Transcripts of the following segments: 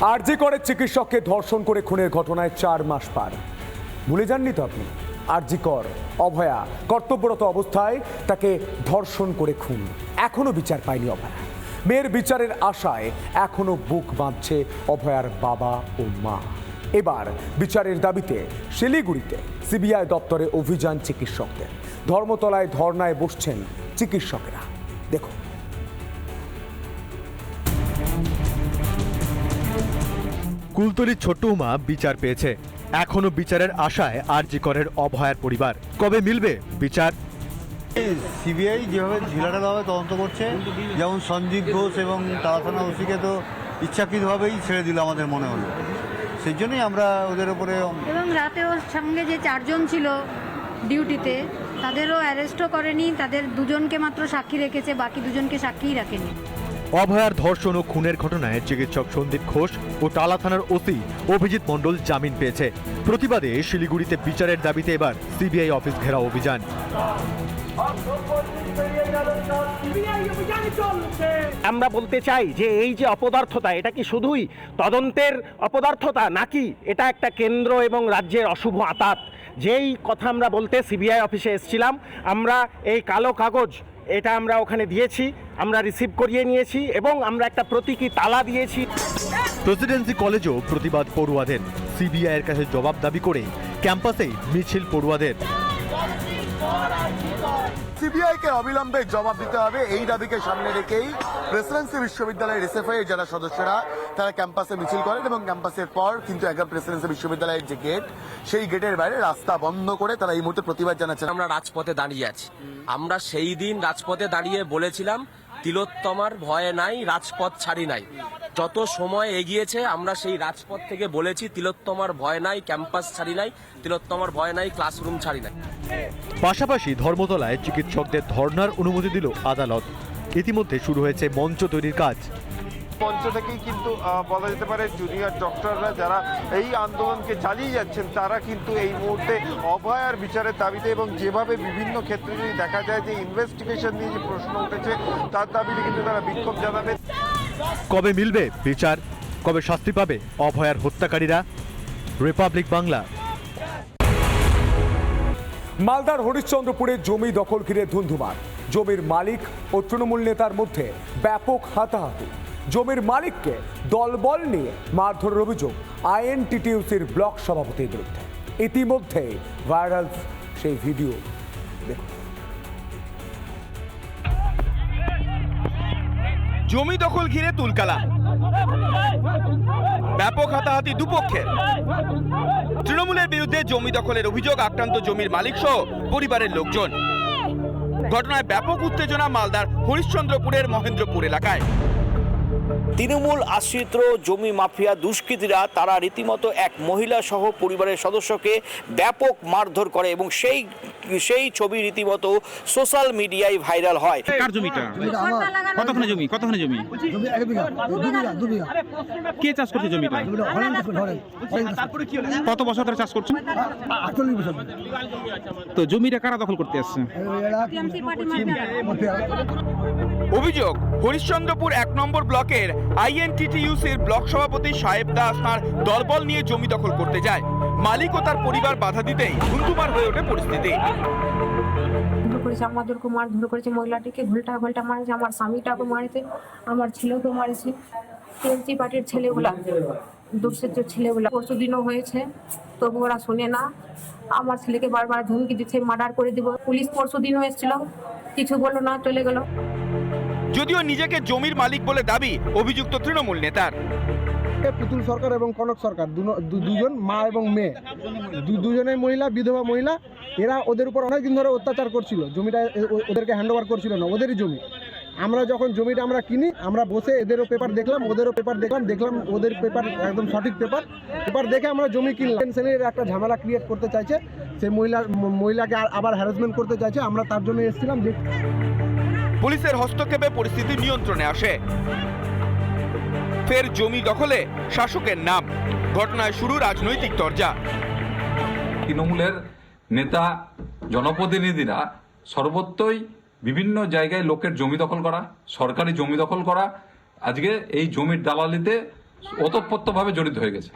আরজি করে চিকিৎসককে ধর্ষণ করে খুনের ঘটনায় 4 মাস পার। ভুলে যাননি তো আপনি? আরজি কর অভয়া কর্তব্যরত অবস্থায় তাকে ধর্ষণ করে খুন, এখনো বিচার পায়নি অভয়া। মেয়ের বিচারের আশায় এখনো বুক বাঁধছে অভয়ার বাবা ও মা। এবার বিচারের দাবিতে শিলিগুড়িতে সিবিআই দপ্তরে অভিযান চিকিৎসকদের। ধর্মতলায় ধর্নায় বসছেন চিকিৎসকেরা। দেখুন। কুলতলির ছোট্ট উমা বিচার পেয়েছে, এখনো বিচারের আশায় আরজি করের অভয়ার পরিবার। কবে মিলবে বিচার? সিবিআই যেভাবে ঢিলাঢালাভাবে তদন্ত করছে, যেমন সঞ্জীব ঘোষ এবং তারা থানা ওসিকে তো ইচ্ছাকৃতভাবেই ছেড়ে দিল আমাদের মনে হলো, সেই জন্যই আমরা ওদের উপরে। এবং রাতে ওর সঙ্গে যে 4 জন ছিল ডিউটিতে তাদেরও অ্যারেস্টও করেনি, তাদের 2 জনকে মাত্র সাক্ষী রেখেছে, বাকি 2 জনকে সাক্ষীই রাখেনি। অভয়ার ধর্ষণ ও খুনের ঘটনায় চিকিৎসক সন্দীপ ঘোষ ও টালা থানার ওসি অভিজিৎ মণ্ডল জামিন পেয়েছে। প্রতিবাদে শিলিগুড়িতে বিচারের দাবিতে এবার সিবিআই অফিস ঘেরাও অভিযান। আমরা বলতে চাই যে এই যে অপদার্থতা, এটা কি শুধুই তদন্তের অপদার্থতা, নাকি এটা একটা কেন্দ্র এবং রাজ্যের অশুভ আতাত? যেই কথা আমরা বলতে সিবিআই অফিসে এসেছিলাম, আমরা এই কালো কাগজ এটা আমরা ওখানে দিয়েছি, আমরা রিসিভ করিয়ে নিয়েছি এবং আমরা একটা প্রতীকী তালা দিয়েছি। প্রেসিডেন্সি কলেজও প্রতিবাদ পড়ুয়াদের। সিবিআইয়ের কাছে জবাব দাবি করে ক্যাম্পাসেই মিছিল পড়ুয়াদের। সিবিআইকে অবিলম্বে জবাব দিতে হবে, এই দাবিকে সামনে রেখেই প্রেসিডেন্সি বিশ্ববিদ্যালয়ের এসএফআই এর যারা সদস্যরা তারা ক্যাম্পাসে মিছিল করেন এবং ক্যাম্পাসের পর কিন্তু একদম প্রেসিডেন্সি বিশ্ববিদ্যালয়ের যে গেট, সেই গেটের বাইরে রাস্তা বন্ধ করে তারা এই মুহূর্তে প্রতিবাদ জানাচ্ছেন। আমরা রাজপথে দাঁড়িয়ে আছি। আমরা সেই দিন রাজপথে দাঁড়িয়ে বলেছিলাম তিলোত্তমার ভয় নাই, রাজপথ ছাড়ি নাই। যত সময় এগিয়েছে আমরা সেই রাজপথ থেকে বলেছি তিলোত্তমার ভয় নাই, ক্যাম্পাস ছাড়ি নাই, তিলোত্তমার ভয় নাই, ক্লাসরুম ছাড়ি নাই। পাশাপাশি ধর্মতলায় চিকিৎসকদের ধর্নার অনুমতি দিল আদালত। ইতিমধ্যে শুরু হয়েছে মঞ্চ তৈরির কাজ। মঞ্চ থেকেই কিন্তু বলা যেতে পারে জুনিয়র ডক্টররা যারা এই আন্দোলনকে চালিয়ে যাচ্ছেন, তারা কিন্তু এই মুহূর্তে অভয়ার বিচারের দাবিতে এবং যেভাবে বিভিন্ন ক্ষেত্রে যদি দেখা যায় যে ইনভেস্টিগেশন নিয়ে যে প্রশ্ন উঠেছে তার দাবিতে কিন্তু তারা বিক্ষোভ জানাবে। কবে মিলবে বিচার? কবে শাস্তি পাবে অভয়ার হত্যাকারীরা? রিপাবলিক বাংলা। মালদার হরিশ্চন্দ্রপুরে জমি দখল ঘিরে ধুন্ধুমার। জমির মালিক ও তৃণমূল নেতার মধ্যে ব্যাপক হাতাহাতি। জমির মালিককে দলবল নিয়ে মারধরের অভিযোগ আইএনটিটিইউসির ব্লক সভাপতির বিরুদ্ধে। ইতিমধ্যে ভাইরাল সেই ভিডিও দেখুন। জমি দখল ঘিরে তুলকালা, ব্যাপক হাতাহাতি দুপক্ষের। তৃণমূলের বিরুদ্ধে জমি দখলের অভিযোগ আক্রান্ত জমির মালিক সহ পরিবারের লোকজন। ঘটনায় ব্যাপক উত্তেজনা মালদার হরিশ্চন্দ্রপুরের মহেন্দ্রপুর এলাকায়। তৃণমূল আশ্রিত জমি মাফিয়া দুষ্কৃতীরা তারা রীতিমতো এক মহিলা সহ পরিবারের সদস্যকে ব্যাপক মারধর করে এবং সেই ছবি রীতিমতো সোশ্যাল মিডিয়ায় ভাইরাল হয়। কার জমিটা? কতখানি জমি? কে চাষ করছে জমিটা? কত বছর ধরে চাষ করছে? তো জমিটা কারা দখল করতে আসছে? অভিযোগ হরিশ্চন্দ্রপুর 1 নম্বর ব্লকের আইএনটিটিইউসির ব্লক সভাপতি সাহেব দাস তাঁর দলবল নিয়ে জমি দখল করতে যায়। মালিক ও তার পরিবার বাধা দিতেই ধুন্ধুমার হয়ে ওঠে পরিস্থিতি। আমাদেরকে মারধর করেছে, মহিলাটিকে ঘুলটা ঘুলটা মারেছে, আমার স্বামীটাকে মারেছে, আমার ছেলেকেও মারেছে। টিএমসি পার্টির ছেলেগুলা, দুর্সের ছেলেগুলা পরশু দিনও হয়েছে, তবু ওরা শুনে না। আমার ছেলেকে বারবার ধমকি দিচ্ছে, মার্ডার করে দিব। পুলিশ পরশু দিনও এসেছিল, কিছু বললো না, চলে গেল। যদিও নিজেকে জমির মালিক বলে দাবি অভিযুক্ত তৃণমূল নেতার। পুতুল সরকার এবং কনক সরকার দুজন মা এবং মেয়ে, দুজনের মহিলা, বিধবা মহিলা, এরা ওদের উপর অনেকদিন ধরে অত্যাচার করছিল। জমিটা ওদেরকে হ্যান্ড ওভার করছিল না, ওদেরই জমি। আমরা যখন জমিটা আমরা কিনি, আমরা বসে এদেরও পেপার দেখলাম, ওদেরও পেপার দেখলাম ওদের পেপার একদম সঠিক পেপার দেখে আমরা জমি কিনলাম। টেনশনের একটা ঝামেলা ক্রিয়েট করতে চাইছে, সেই মহিলাকে আবার হ্যারাসমেন্ট করতে চাইছে। আমরা তার জন্য এসেছিলাম। যে পুলিশের হস্তক্ষেপে পরিস্থিতি নিয়ন্ত্রণে আসে। ফের জমি দখলে শাসকের নাম। ঘটনায় শুরু রাজনৈতিক তরজা। তৃণমূলের নেতা জনপ্রতিনিধিরা সর্বত্রই বিভিন্ন জায়গায় লোকের জমি দখল করা, সরকারি জমি দখল করা, আজকে এই জমির দালালিতে ওতপ্রোতভাবে জড়িত হয়ে গেছে।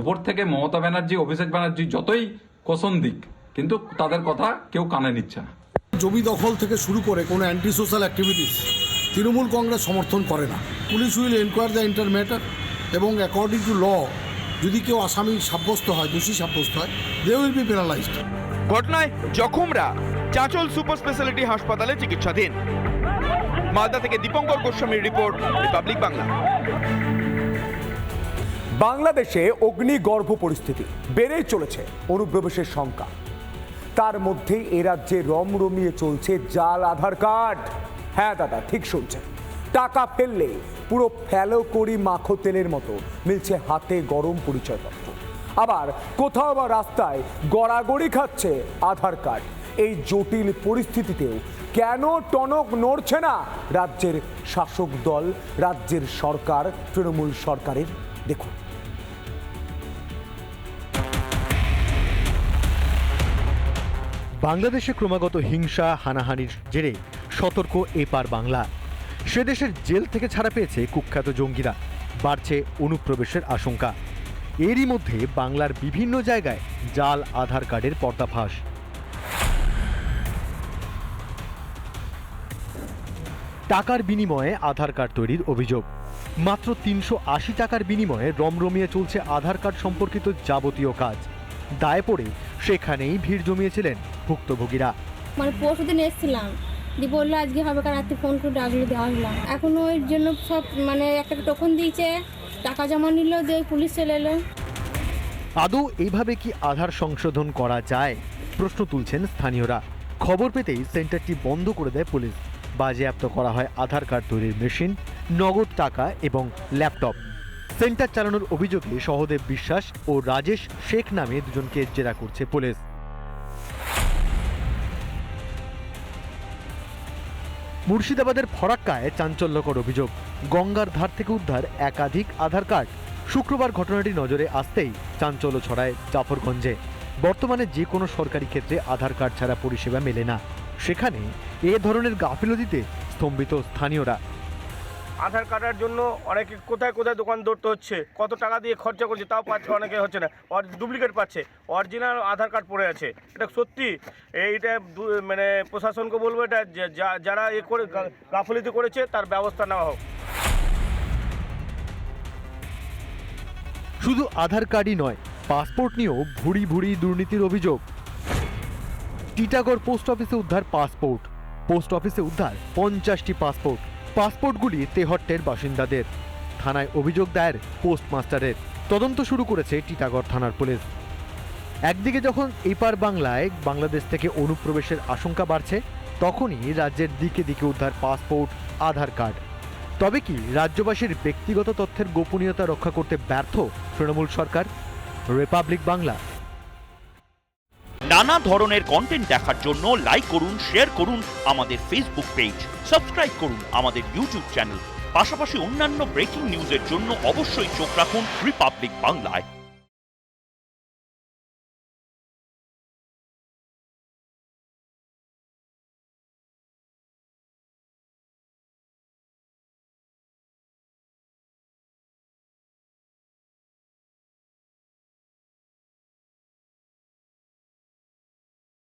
উপর থেকে মমতা ব্যানার্জি, অভিষেক ব্যানার্জি যতই কোশন দিক, কিন্তু তাদের কথা কেউ কানে নিচ্ছে না। জমি দখল থেকে শুরু করে কোনো anti social activities Trinamool Congress সমর্থন করে না। Police will enquire the enter matter এবং অ্যাকর্ডিং টু ল যদি কেউ আসামি সাব্যস্ত হয়, দোষী সাব্যস্ত হয়, দে উইল বি পেনালাইজড। ঘটনায় জখমরা চাঁচল সুপার স্পেশালিটি হাসপাতালে চিকিৎসাধীন। মালদা থেকে দীপঙ্কর গোস্বামীর রিপোর্ট, রিপাবলিক বাংলা। বাংলাদেশে অগ্নিগর্ভ পরিস্থিতি, বেড়েই চলেছে অনুপ্রবেশের সংখ্যা। তার মধ্যেই এ রাজ্যে রমরমিয়ে চলছে জাল আধার কার্ড। হ্যাঁ দাদা, ঠিক শুনছেন, টাকা ফেললে পুরো ফেলো করি মাখো তেলের মতো মিলছে হাতে গরম পরিচয়পত্র। আবার কোথাও বা রাস্তায় গড়াগড়ি খাচ্ছে আধার কার্ড। এই জটিল পরিস্থিতিতেও কেন টনক নড়ছে না রাজ্যের শাসক দল, রাজ্যের সরকার, তৃণমূল সরকারের? দেখুন। বাংলাদেশে ক্রমাগত হিংসা হানাহানির জেরে সতর্ক এপার বাংলা। সে দেশের জেল থেকে ছাড়া পেয়েছে কুখ্যাত জঙ্গিরা, বাড়ছে অনুপ্রবেশের আশঙ্কা। এরই মধ্যে বাংলার বিভিন্ন জায়গায় জাল আধার কার্ডের পর্দাফাঁস। টাকার বিনিময়ে আধার কার্ড তৈরির অভিযোগ। মাত্র 380 টাকার বিনিময়ে রমরমিয়ে চলছে আধার কার্ড সম্পর্কিত যাবতীয় কাজ। দায়ে পড়ে সেখানেই ভিড় জমিয়েছিলেন ভুক্তভোগীরা। মানে পরশুদিন এসেছিলাম, দিয়ে বললো আজকে হবে, কার রাত্রে ফোন করে ডাকলে দেওয়া হলাম। এখন ওই জন্য সব মানে একটা টোকন দিয়েছে, টাকা জমা নিল, দিয়ে পুলিশ চলে এলো। আদৌ এইভাবে কি আধার সংশোধন করা যায়, প্রশ্ন তুলছেন স্থানীয়রা। খবর পেতেই সেন্টারটি বন্ধ করে দেয় পুলিশ। বাজেয়াপ্ত করা হয় আধার কার্ড তৈরির মেশিন, নগদ টাকা এবং ল্যাপটপ। সেন্টার চালানোর অভিযোগে সহদেব বিশ্বাস ও রাজেশ শেখ নামে দুজনকে জেরা করছে পুলিশ। মুর্শিদাবাদের ফরাক্কায় চাঞ্চল্যকর অভিযোগ, গঙ্গার ধার থেকে উদ্ধার একাধিক আধার কার্ড। শুক্রবার ঘটনাটি নজরে আসতেই চাঞ্চল্য ছড়ায় জাফরগঞ্জে। বর্তমানে যে কোনো সরকারি ক্ষেত্রে আধার কার্ড ছাড়া পরিষেবা মেলে না, সেখানে এ ধরনের গাফিলতিতে স্তম্ভিত স্থানীয়রা। আধার কার্ডের জন্য অনেকে কোথায় কোথায় দোকান ধরতে হচ্ছে, কত টাকা দিয়ে খরচা করছে, তাও পাচ্ছে, অনেকে হচ্ছে না, ডুপ্লিকেট পাচ্ছে, অরিজিনাল আধার কার্ড পড়ে আছে। এটা সত্যি, এইটা মানে প্রশাসনকে বলবো, এটা যারা এ করে গাফিলতি করেছে তার ব্যবস্থা নেওয়া হোক। শুধু আধার কার্ডই নয়, পাসপোর্ট নিয়েও ভুড়ি ভুড়ি দুর্নীতির অভিযোগ। টিটাগড় পোস্ট অফিসে উদ্ধার পাসপোর্ট, পোস্ট অফিসে উদ্ধার 50টি পাসপোর্ট। পাসপোর্টগুলি তেহট্টের বাসিন্দাদের। থানায় অভিযোগ দায়ের পোস্টমাস্টারের। তদন্ত শুরু করেছে টিটাগড় থানার পুলিশ। একদিকে যখন এপার বাংলায় বাংলাদেশ থেকে অনুপ্রবেশের আশঙ্কা বাড়ছে, তখনই রাজ্যের দিকে দিকে উদ্ধার পাসপোর্ট, আধার কার্ড। তবে কি রাজ্যবাসীর ব্যক্তিগত তথ্যের গোপনীয়তা রক্ষা করতে ব্যর্থ তৃণমূল সরকার? রিপাবলিক বাংলা। নানা ধরনের কন্টেন্ট দেখার জন্য লাইক করুন, শেয়ার করুন আমাদের ফেসবুক পেজ, সাবস্ক্রাইব করুন আমাদের ইউটিউব চ্যানেল। পাশাপাশি অন্যান্য ব্রেকিং নিউজের জন্য অবশ্যই চোখ রাখুন রিপাবলিক বাংলায়।